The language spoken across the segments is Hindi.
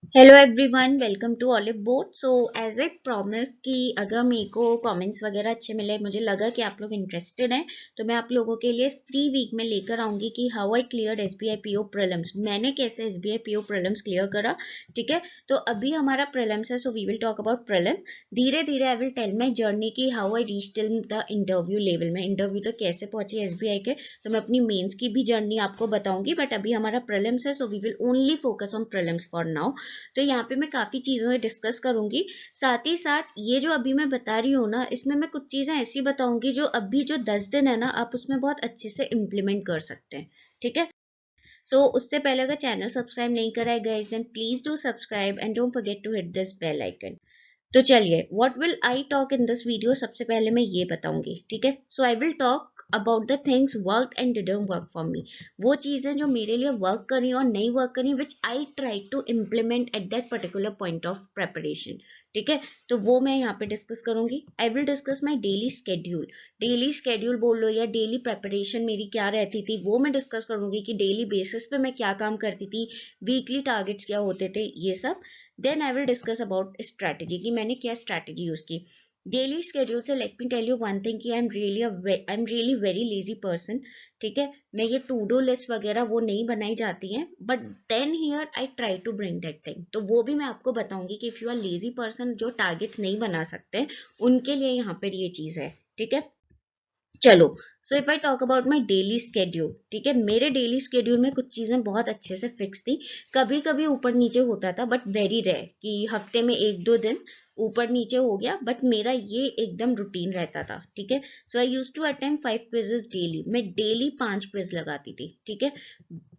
Hello everyone, welcome to Oliveboard. So as a promise कि अगर मेरे को कमेंट्स वगैरह अच्छे मिले, मुझे लगा कि आप लोग इंटरेस्टेड हैं, तो मैं आप लोगों के लिए फ्री वीक में लेकर आऊंगी कि how I clear SBI PO prelims. मैंने कैसे एसबीआई पीओ प्रीलिम्स क्लियर करा। ठीक है, तो अभी हमारा प्रीलिम्स है, so we will talk about prelim. धीरे धीरे I will tell my journey की how I reach till the interview level में, इंटरव्यू तक कैसे पहुंची एसबीआई के। तो मैं अपनी मेंस की भी जर्नी आपको बताऊंगी, बट अभी हमारा प्रीलिम्स है, so we will only focus on prelims for now. तो यहाँ पे मैं काफी चीजों डिस्कस करूंगी। साथ ही साथ ये जो अभी मैं बता रही हूँ ना, इसमें मैं कुछ चीजें ऐसी बताऊंगी जो अभी जो 10 दिन है ना, आप उसमें बहुत अच्छे से इम्प्लीमेंट कर सकते हैं। ठीक है, सो उससे पहले अगर चैनल सब्सक्राइब नहीं करा है guys, then please do subscribe and don't forget to hit this bell icon. तो चलिए, what will I talk in this video, सबसे पहले मैं ये बताऊंगी। ठीक है, so I will talk about the things work and didn't work for me. वो चीजें जो मेरे लिए वर्क करी और नहीं वर्क करी, which I try to implement at that particular point of preparation. ठीक है, तो वो मैं यहाँ पे डिस्कस करूंगी। I will discuss my daily schedule. Daily schedule बोल लो या डेली प्रेपरेशन मेरी क्या रहती थी, वो मैं डिस्कस करूंगी कि डेली बेसिस पे मैं क्या काम करती थी, वीकली टारगेट्स क्या होते थे, ये सब। Then I will discuss about strategy कि मैंने क्या स्ट्रैटेजी यूज की। डेली स्केड्यूल से let me tell you one thing कि I am really very lazy person. ठीक है, मैं ये टू डू लिस्ट वगैरह वो नहीं बनाई जाती हैं, but then here I try to bring that thing. तो वो भी मैं आपको बताऊंगी कि if you are lazy person जो टारगेट्स नहीं बना सकते, उनके लिए यहाँ पर ये चीज है। ठीक है, चलो। So if I talk about my daily schedule, ठीक है, मेरे डेली स्केड्यूल में कुछ चीजें बहुत अच्छे से फिक्स थी। कभी कभी ऊपर नीचे होता था, बट वेरी रेयर कि हफ्ते में एक दो दिन ऊपर नीचे हो गया, बट मेरा ये एकदम रूटीन रहता था। ठीक है, so I use to attempt 5 quizzes daily. मैं डेली 5 क्विज लगाती थी। ठीक है,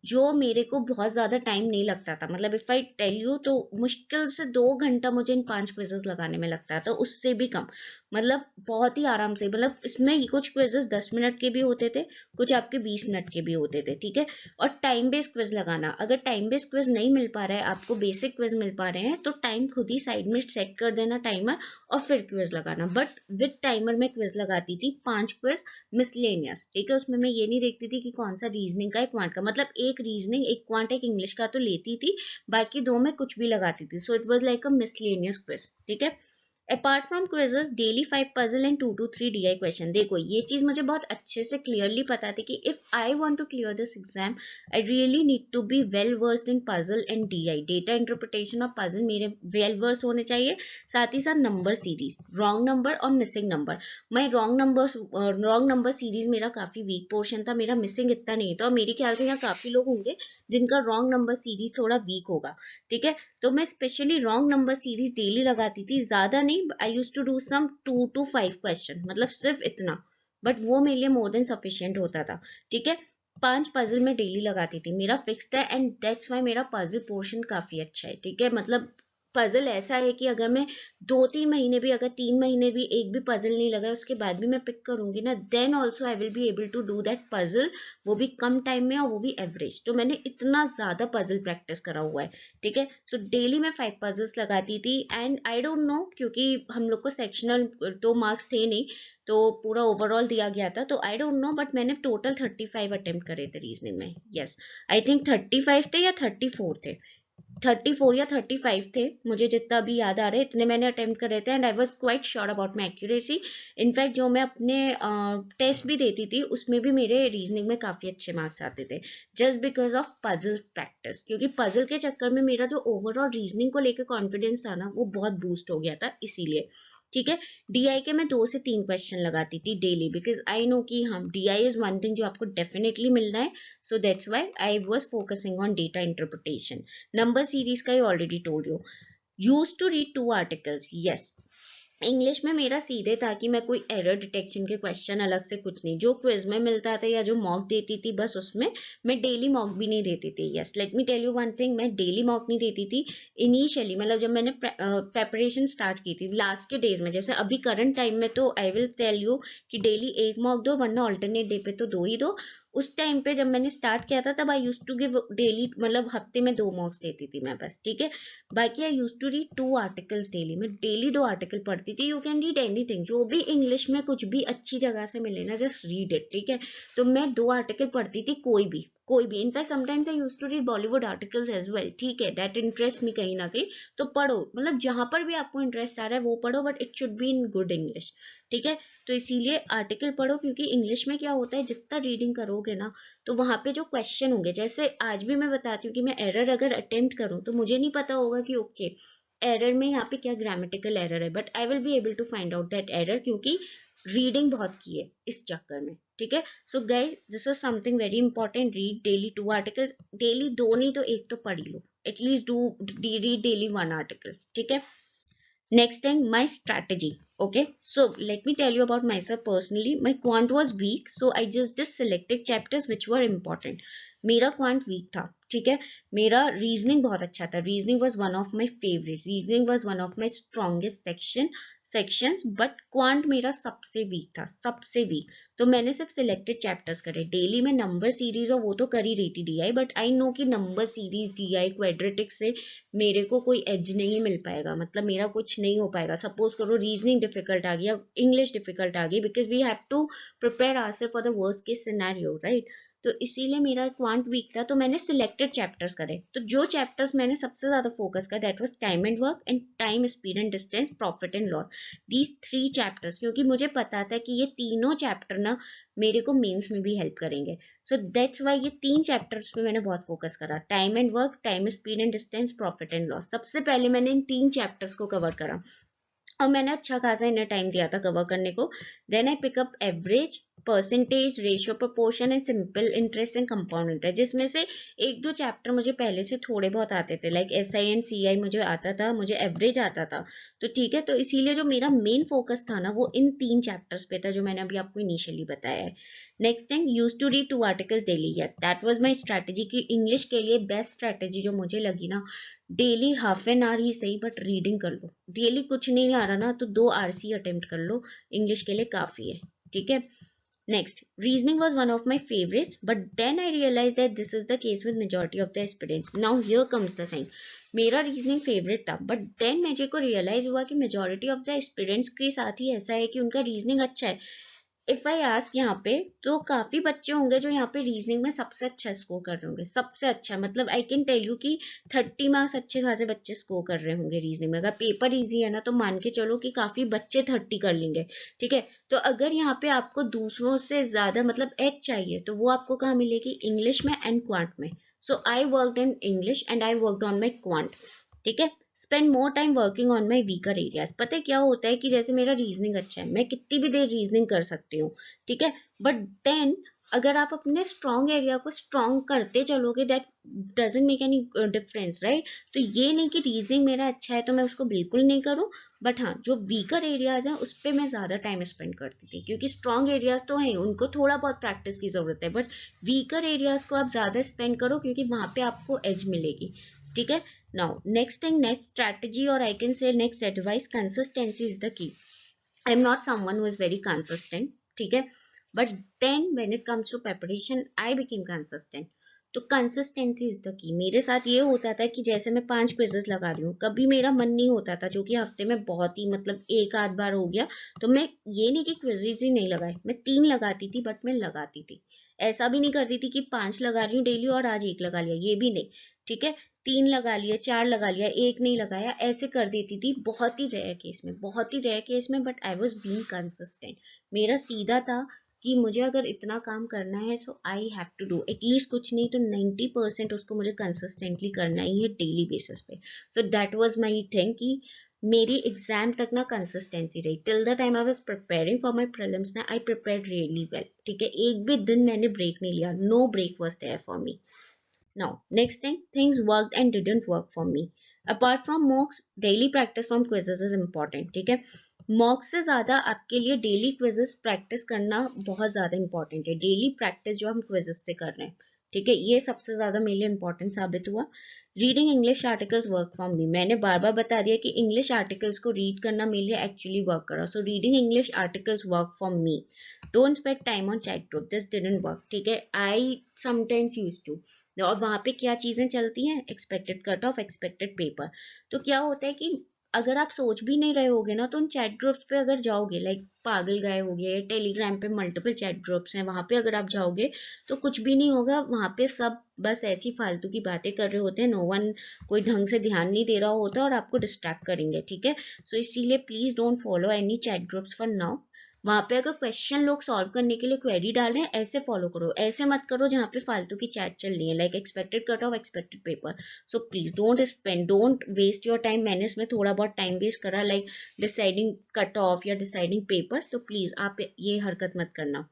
जो मेरे को बहुत ज्यादा टाइम नहीं लगता था, मतलब इफ आई टेल यू तो मुश्किल से 2 घंटा मुझे इन 5 क्विजेस लगाने में लगता था, उससे भी कम। मतलब बहुत ही आराम से, मतलब इसमें कुछ क्विजेस 10 मिनट के भी होते थे, कुछ आपके 20 मिनट के भी होते थे। ठीक है, और टाइम बेस्ड क्विज लगाना, अगर टाइम बेस्ड क्विज नहीं मिल पा रहा है आपको, बेसिक क्विज मिल पा रहे हैं, तो टाइम खुद ही साइड में सेट कर देना टाइमर, और फिर क्विज लगाना। बट विद टाइमर में क्विज लगाती थी 5 क्विज मिसलेनियस। ठीक है, उसमें मैं ये नहीं देखती थी कि कौन सा रीजनिंग का है, क्वांट का, मतलब एक रीजनिंग, एक क्वांट, एक इंग्लिश का तो लेती थी, बाकी दो में कुछ भी लगाती थी। So it was like a miscellaneous quiz. ठीक है, apart from quizzes, daily 5 puzzle and 2 to 3 DI question. देखो ये चीज मुझे बहुत अच्छे से क्लियरली पता थी कि if I want to clear this exam, I really need to be well versed in puzzle and DI, data interpretation और पजल मेरे वेल वर्स्ड होने चाहिए। साथ ही साथ नंबर सीरीज, रॉन्ग नंबर और मिसिंग नंबर। मैं रॉन्ग नंबर सीरीज मेरा काफी वीक पोर्शन था, मेरा मिसिंग इतना नहीं था, और मेरे ख्याल से यहाँ काफी लोग होंगे जिनका रॉन्ग नंबर सीरीज थोड़ा वीक होगा। ठीक है, तो मैं specially wrong number series daily लगाती थी, ज्यादा नहीं। I use to do some 2 to 5 question, मतलब सिर्फ इतना, बट वो मेरे लिए मोर देन सफिशियंट होता था। ठीक है, 5 पजल में डेली लगाती थी, मेरा फिक्स्ड है, एंड दैट्स वाई मेरा पजल पोर्शन काफी अच्छा है। ठीक है, मतलब पजल ऐसा है कि अगर मैं 2-3 महीने भी, अगर 3 महीने भी एक भी पजल नहीं लगा, उसके बाद भी मैं पिक करूंगी ना, then also I will be able to do that puzzle, वो भी कम टाइम में और वो भी एवरेज। तो मैंने इतना ज्यादा पजल प्रैक्टिस करा हुआ है। ठीक है, सो डेली मैं 5 पजल्स लगाती थी, एंड आई डोंट नो, क्योंकि हम लोग को सेक्शनल तो मार्क्स थे नहीं, तो पूरा ओवरऑल दिया गया था, तो आई डोंट नो, बट मैंने टोटल 35 अटेम्प्ट करे थे रीजनिंग में। यस, आई थिंक 35 थे या 34 थे, 34 या 35 थे, मुझे जितना भी याद आ रहा है, इतने मैंने अटेम्प्ट करे थे, and I was quite sure about my accuracy. In fact जो मैं अपने टेस्ट भी देती थी, उसमें भी मेरे रीजनिंग में काफी अच्छे मार्क्स आते थे, just because of puzzle practice. क्योंकि पजल के चक्कर में मेरा जो ओवरऑल रीजनिंग को लेकर कॉन्फिडेंस था ना, वो बहुत बूस्ट हो गया था, इसीलिए। ठीक है, DI के मैं 2 से 3 क्वेश्चन लगाती थी डेली, बिकॉज आई नो कि हम DI इज वन थिंग जो आपको डेफिनेटली मिलना है। So that's why I was focusing on data interpretation. Number series का ही already told you. Use to read 2 articles, yes. English में मेरा सीधे था कि मैं कोई एरर डिटेक्शन के क्वेश्चन अलग से कुछ नहीं, जो क्विज में मिलता था या जो मॉक देती थी बस उसमें। मैं डेली मॉक भी नहीं देती थी। Yes, let me tell you one thing, मैं डेली मॉक नहीं देती थी इनिशियली, मतलब जब मैंने प्रेपरेशन स्टार्ट की थी लास्ट के डेज में। जैसे अभी करंट टाइम में तो आई विल टेल यू कि डेली एक मॉक दो, वरना ऑल्टरनेट डे पे तो दो ही दो। उस टाइम पे जब मैंने स्टार्ट किया था तब आई यूज टू गिव डेली, मतलब हफ्ते में 2 मॉक्स देती थी मैं बस, ठीक है। बाकी I use to read 2 articles daily, मैं डेली 2 आर्टिकल पढ़ती थी। यू कैन रीड एनीथिंग, जो भी इंग्लिश में कुछ भी अच्छी जगह से मिले ना, जस्ट रीड इट, ठीक है। तो मैं 2 आर्टिकल पढ़ती थी, कोई भी। In fact sometimes I use to read Bollywood articles as well, ठीक है, दैट इंटरेस्ट मी कहीं ना कहीं। तो पढ़ो, मतलब जहां पर भी आपको इंटरेस्ट आ रहा है वो पढ़ो, but it should be in good English, ठीक है। तो इसीलिए आर्टिकल पढ़ो, क्योंकि इंग्लिश में क्या होता है, जितना रीडिंग करोगे ना, तो वहां पे जो क्वेश्चन होंगे, जैसे आज भी मैं बताती हूँ कि मैं एरर अगर अटेम्प्ट करूँ तो मुझे नहीं पता होगा कि ओके एरर में यहाँ पे क्या ग्रामेटिकल एरर है, but I will be able to find out that error, क्योंकि रीडिंग बहुत की है इस चक्कर में, ठीक है। So guys, this is something very important, read daily 2 articles, daily 2 नहीं तो 1 तो पढ़ ही लो, at least do read daily 1 article, ठीक है। Next thing, my strategy. Okay, so let me tell you about myself personally. My quant was weak, so I just did selected chapters which were important. मेरा क्वांट वीक था, ठीक है। मेरा रीजनिंग बहुत अच्छा था, reasoning was one of my favourite, reasoning was one of my strongest sections, but quant मेरा सबसे वीक था, सबसे वीक। तो मैंने सिर्फ सिलेक्टेड चैप्टर्स करे डेली में। नंबर सीरीज और वो तो कर ही रही थी डीआई, बट आई नो कि नंबर सीरीज डीआई क्वाड्रेटिक से मेरे को कोई एज नहीं मिल पाएगा, मतलब मेरा कुछ नहीं हो पाएगा। सपोज करो रीजनिंग डिफिकल्ट आ गया, इंग्लिश डिफिकल्ट आ गई, because we have to prepare ourself for the worst case scenario, right. तो इसीलिए मेरा क्वांट वीक था, तो मैंने सिलेक्टेड चैप्टर्स करे। तो जो चैप्टर्स मैंने सबसे ज्यादा फोकस किया, that was time and work and time, speed and distance, profit and loss, these 3 chapters, क्योंकि मुझे पता था कि ये तीनों चैप्टर ना मेरे को मेंस में भी हेल्प करेंगे। सो दैट्स वाई ये 3 चैप्टर्स पे मैंने बहुत फोकस करा, time and work, time speed and distance, profit and loss. सबसे पहले मैंने इन 3 चैप्टर्स को कवर करा और मैंने अच्छा खासा इन्हें टाइम दिया था कवर करने को। Then I pick up average, percentage, ratio, proportion and simple interest and compound interest, जिसमें से 1-2 चैप्टर मुझे पहले से थोड़े बहुत आते थे, लाइक एसआई एंड सीआई मुझे आता था, मुझे एवरेज आता था, तो ठीक है। तो इसीलिए जो मेरा मेन फोकस था ना, वो इन 3 चैप्टर्स पे था, जो मैंने अभी आपको इनिशियली बताया है। Next thing, use to read 2 articles daily, yes that was my strategy. की इंग्लिश के लिए बेस्ट स्ट्रैटेजी जो मुझे लगी ना, डेली हाफ एन आवर ही सही, बट रीडिंग कर लो डेली। कुछ नहीं आ रहा ना, तो 2 आरसी अटेम्प्ट कर लो, इंग्लिश के लिए काफी है, ठीक है। Next, reasoning was one of my favorites, but then I realized that this is the case with majority of the aspirants. Now here comes the thing. मेरा रीजनिंग फेवरेट था, बट देन मुझे को रियलाइज हुआ कि मेजोरिटी ऑफ द एस्पिरेंट्स के साथ ही ऐसा है कि उनका रीजनिंग अच्छा है। इफ आई आस्क यहाँ पे, तो काफी बच्चे होंगे जो यहाँ पे रीजनिंग में सबसे अच्छा स्कोर कर रहे होंगे, सबसे अच्छा, मतलब आई कैन टेल यू कि 30 मार्क्स अच्छे खासे बच्चे स्कोर कर रहे होंगे रीजनिंग में। अगर पेपर इजी है ना, तो मान के चलो कि काफी बच्चे 30 कर लेंगे, ठीक है। तो अगर यहाँ पे आपको दूसरों से ज्यादा मतलब एज चाहिए, तो वो आपको कहाँ मिलेगी, इंग्लिश में एंड क्वांट में। So I worked in English and I worked on my quant, ठीक है। Spend more time working on my weaker areas. पता है क्या होता है कि जैसे मेरा रीजनिंग अच्छा है, मैं कितनी भी देर रीजनिंग कर सकती हूँ, ठीक है। बट देन अगर आप अपने स्ट्रॉन्ग एरिया को स्ट्रॉन्ग करते चलोगे, that doesn't make any difference, right. तो ये नहीं कि रीजनिंग मेरा अच्छा है तो मैं उसको बिल्कुल नहीं करूँ, बट हाँ, जो वीकर एरियाज हैं उस पर मैं ज्यादा टाइम स्पेंड करती थी, क्योंकि स्ट्रॉन्ग एरियाज तो हैं, उनको थोड़ा बहुत प्रैक्टिस की जरूरत है, बट वीकर एरियाज को आप ज्यादा स्पेंड करो, क्योंकि वहां पे आपको एज मिलेगी, ठीक है। Now, next thing, next strategy, or I can say next advice, consistency is the key. I'm not someone who is very consistent, ठीक है, but then when it comes to preparation, I became consistent. तो कंसिस्टेंसी इज द की। मेरे साथ ये होता था कि जैसे मैं 5 क्विजेस लगा रही हूँ, कभी मेरा मन नहीं होता था, जो कि हफ्ते में बहुत ही मतलब एक आध बार हो गया, तो मैं ये नहीं कि क्विजेस ही नहीं लगाए, मैं 3 लगाती थी, बट मैं लगाती थी। ऐसा भी नहीं करती थी कि 5 लगा रही हूँ डेली और आज 1 लगा लिया, ये भी नहीं, ठीक है। 3 लगा लिया, 4 लगा लिया, 1 नहीं लगाया, ऐसे कर देती थी, बहुत ही रेयर केस में, बहुत ही रेयर केस में, but I was being consistent. मेरा सीधा था कि मुझे अगर इतना काम करना है, so I have to do at least, कुछ नहीं तो 90% उसको मुझे कंसिस्टेंटली करना ही है डेली बेसिस पे। So that was my thing कि मेरी एग्जाम तक ना कंसिस्टेंसी रही, till the time I was preparing for my prelims ना, आई प्रिपेयर्ड रियली वेल, ठीक है। एक भी दिन मैंने ब्रेक नहीं लिया, no break was there for me. Now, next thing, things worked and didn't work for me. Apart from mocks, daily practice from quizzes is important, ठीक है। मॉक्स से ज्यादा आपके लिए डेली क्विजेस प्रैक्टिस करना बहुत ज्यादा इंपॉर्टेंट है। डेली प्रैक्टिस जो हम क्विजेस से कर रहे हैं, ठीक है, ये सबसे ज्यादा मेरे लिए इंपॉर्टेंट साबित हुआ। Reading English articles work for मी, मैंने बार बार बता दिया कि इंग्लिश आर्टिकल्स को रीड करना मेरे लिए एक्चुअली वर्क कर रहा, so reading English articles work for me. Don't spend time on chat group, this didn't work, ठीक है। आई समटाइम्स यूज टू, और वहां पे क्या चीजें चलती हैं, expected cut off, expected paper. तो क्या होता है कि अगर आप सोच भी नहीं रहे होगे ना, तो उन चैट ग्रुप्स पे अगर जाओगे, लाइक पागल गाय हो गए, टेलीग्राम पे मल्टीपल चैट ग्रुप्स हैं, वहां पे अगर आप जाओगे तो कुछ भी नहीं होगा। वहां पे सब बस ऐसी फालतू की बातें कर रहे होते हैं, नो वन कोई ढंग से ध्यान नहीं दे रहा होता और आपको डिस्ट्रैक्ट करेंगे, ठीक है। सो इसीलिए please don't follow any chat groups for now. वहां पे अगर क्वेश्चन लोग सॉल्व करने के लिए क्वेरी डाल रहे हैं, ऐसे फॉलो करो, ऐसे मत करो जहाँ पे फालतू की चैट चल रही है, like expected cut off, expected paper. So please don't waste your time. मैंने इसमें थोड़ा बहुत टाइम वेस्ट करा, लाइक डिसाइडिंग कट ऑफ या डिसाइडिंग पेपर, तो प्लीज आप ये हरकत मत करना।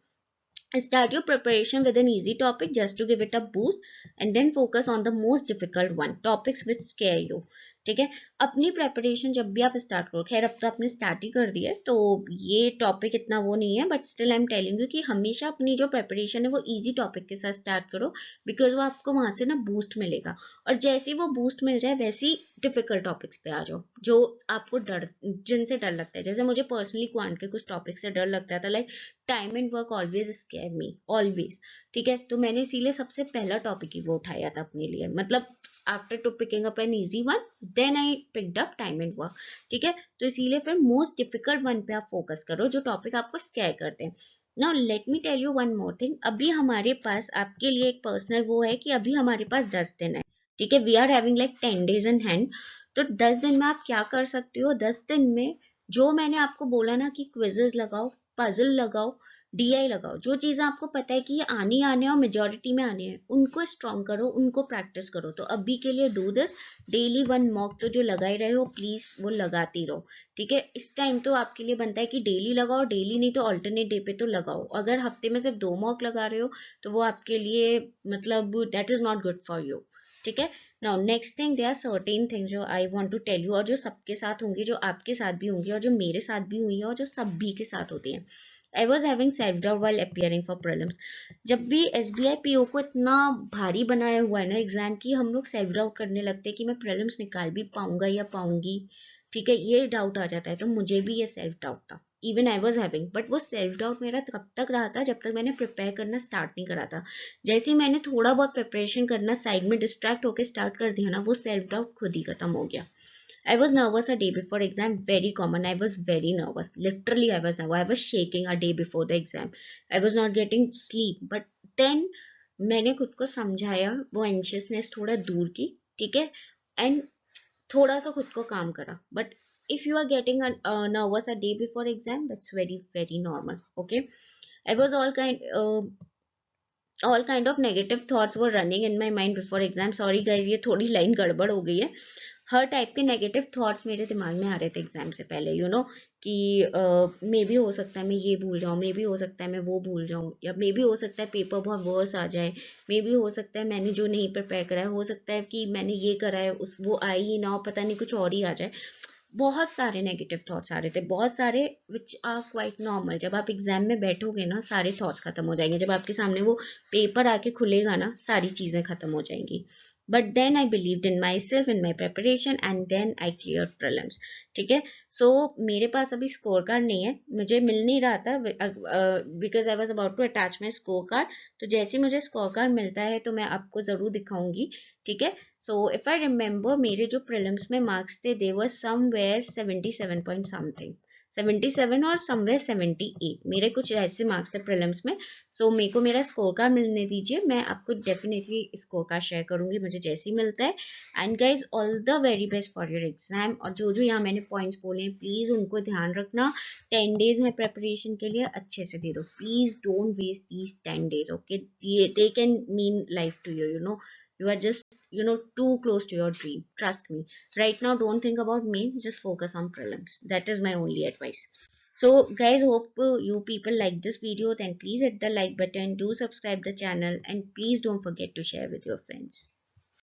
Start your preparation with an easy topic just to give it a boost, and then focus on the most difficult one, topics which scare you, ठीक है। अपनी प्रेपरेशन जब भी आप स्टार्ट करो, खैर अब तो आपने स्टार्ट ही कर दिया है तो ये टॉपिक इतना वो नहीं है, but still I am telling you कि हमेशा अपनी जो प्रेपरेशन है वो इजी टॉपिक के साथ स्टार्ट करो, बिकॉज वो आपको वहां से ना बूस्ट मिलेगा। और जैसे ही वो बूस्ट मिल जाए वैसे ही डिफिकल्ट टॉपिक्स पे आ जाओ जो आपको डर, जिनसे डर लगता है। जैसे मुझे पर्सनली क्वांट के कुछ टॉपिक से डर लगता था, like time and work always scare me, always, ठीक है। तो मैंने इसीलिए सबसे पहला टॉपिक ही वो उठाया था अपने लिए, मतलब after to picking up an easy one then I picked up time and work, ठीक है। तो इसीलिए फिर मोस्ट डिफिकल्ट वन पे आप फोकस करो जो टॉपिक आपको स्केयर करते हैं। Now let me tell you one more thing, अभी हमारे पास आपके लिए एक पर्सनल वो है कि अभी हमारे पास 10 दिन है, ठीक है। We are having like 10 days in hand. तो 10 दिन में आप क्या कर सकते हो, 10 दिन में जो मैंने आपको बोला ना कि क्विजेस लगाओ, पजल लगाओ, डीआई लगाओ, जो चीजें आपको पता है कि ये आने और मेजोरिटी में आने हैं, उनको स्ट्रॉन्ग करो, उनको प्रैक्टिस करो। तो अभी के लिए do this, daily one mock तो जो लगा ही रहे हो प्लीज वो लगाती रहो, ठीक है। इस टाइम तो आपके लिए बनता है कि डेली लगाओ, डेली नहीं तो ऑल्टरनेट डे पे तो लगाओ। अगर हफ्ते में सिर्फ 2 मॉक लगा रहे हो तो वो आपके लिए मतलब that is not good for you, ठीक है। Now next thing, there are certain things जो I want to tell you, और जो सबके साथ होंगे, जो आपके साथ भी होंगे और जो मेरे साथ भी हुई है और जो सभी के साथ होती है। I was having self doubt while appearing for prelims. जब भी एसबीआई पीओ को इतना भारी बनाया हुआ है ना एग्जाम की, हम लोग सेल्फ डाउट करने लगते हैं कि मैं प्रीलिम्स निकाल भी पाऊंगा या पाऊंगी, ठीक है, ये डाउट आ जाता है। तो मुझे भी ये सेल्फ डाउट था, even I was having, but वो सेल्फ डाउट मेरा तब तक रहा था जब तक मैंने प्रिपेयर करना स्टार्ट नहीं करा था। जैसे ही मैंने थोड़ा बहुत प्रिपरेशन करना साइड में डिस्ट्रैक्ट होकर स्टार्ट कर दिया ना, वो सेल्फ डाउट खुद ही खत्म हो गया। I was nervous a day before exam, very common. I was very nervous. Literally, I was nervous. I was shaking a day before the exam. I was not getting sleep. But then मैंने खुद को समझाया, वो एंशियसनेस थोड़ा दूर की, ठीक है, एंड थोड़ा सा खुद को काम करा। But if you are getting nervous a day before exam, that's very very normal, okay. I was all kind of negative thoughts were running in my mind before exam. Sorry guys, ये थोड़ी लाइन गड़बड़ हो गई है। हर टाइप के नेगेटिव थॉट्स मेरे दिमाग में आ रहे थे एग्जाम से पहले, यू नो, कि मे भी हो सकता है मैं ये भूल जाऊँ, मे भी हो सकता है मैं वो भूल जाऊँ, या मे भी हो सकता है पेपर बहुत वर्स आ जाए, मे भी हो सकता है मैंने जो नहीं प्रिपेयर करा है, हो सकता है कि मैंने ये करा है उस वो आई ही ना हो, पता नहीं कुछ और ही आ जाए। बहुत सारे नेगेटिव थॉट्स आ रहे थे, बहुत सारे, विच आर क्वाइट नॉर्मल। जब आप एग्जाम में बैठोगे ना सारे थॉट्स खत्म हो जाएंगे, जब आपके सामने वो पेपर आके खुलेगा ना सारी चीजें खत्म हो जाएंगी। But then I believed in myself, in my preparation, and then I clear prelims, ठीक है। सो मेरे पास अभी स्कोर कार्ड नहीं है, मुझे मिल नहीं रहा था because I was about to attach my score card. तो जैसे ही मुझे स्कोर कार्ड मिलता है तो मैं आपको जरूर दिखाऊंगी, ठीक है। सो इफ आई रिमेम्बर, मेरे जो प्रीलिम्स में मार्क्स थे दे वर समवेयर 77 पॉइंट समथिंग, 77 और समवेयर 78, मेरे कुछ ऐसे मार्क्स थे प्रीलिम्स में। सो मेरे को मेरा स्कोर कार्ड मिलने दीजिए, मैं आपको डेफिनेटली स्कोर कार्ड शेयर करूंगी मुझे जैसे ही मिलता है। And guys all the very best for your exam. और जो जो यहाँ मैंने पॉइंट्स बोले हैं प्लीज उनको ध्यान रखना। 10 days है प्रेपरेशन के लिए, अच्छे से दे दो please, don't waste these 10 days, okay. They can mean life to you, you know, you are just, you know, too close to your dream, trust me. Right now don't think about mains, just focus on prelims. That is my only advice. So guys, hope you people like this video, then please hit the like button, do subscribe the channel, and please don't forget to share with your friends.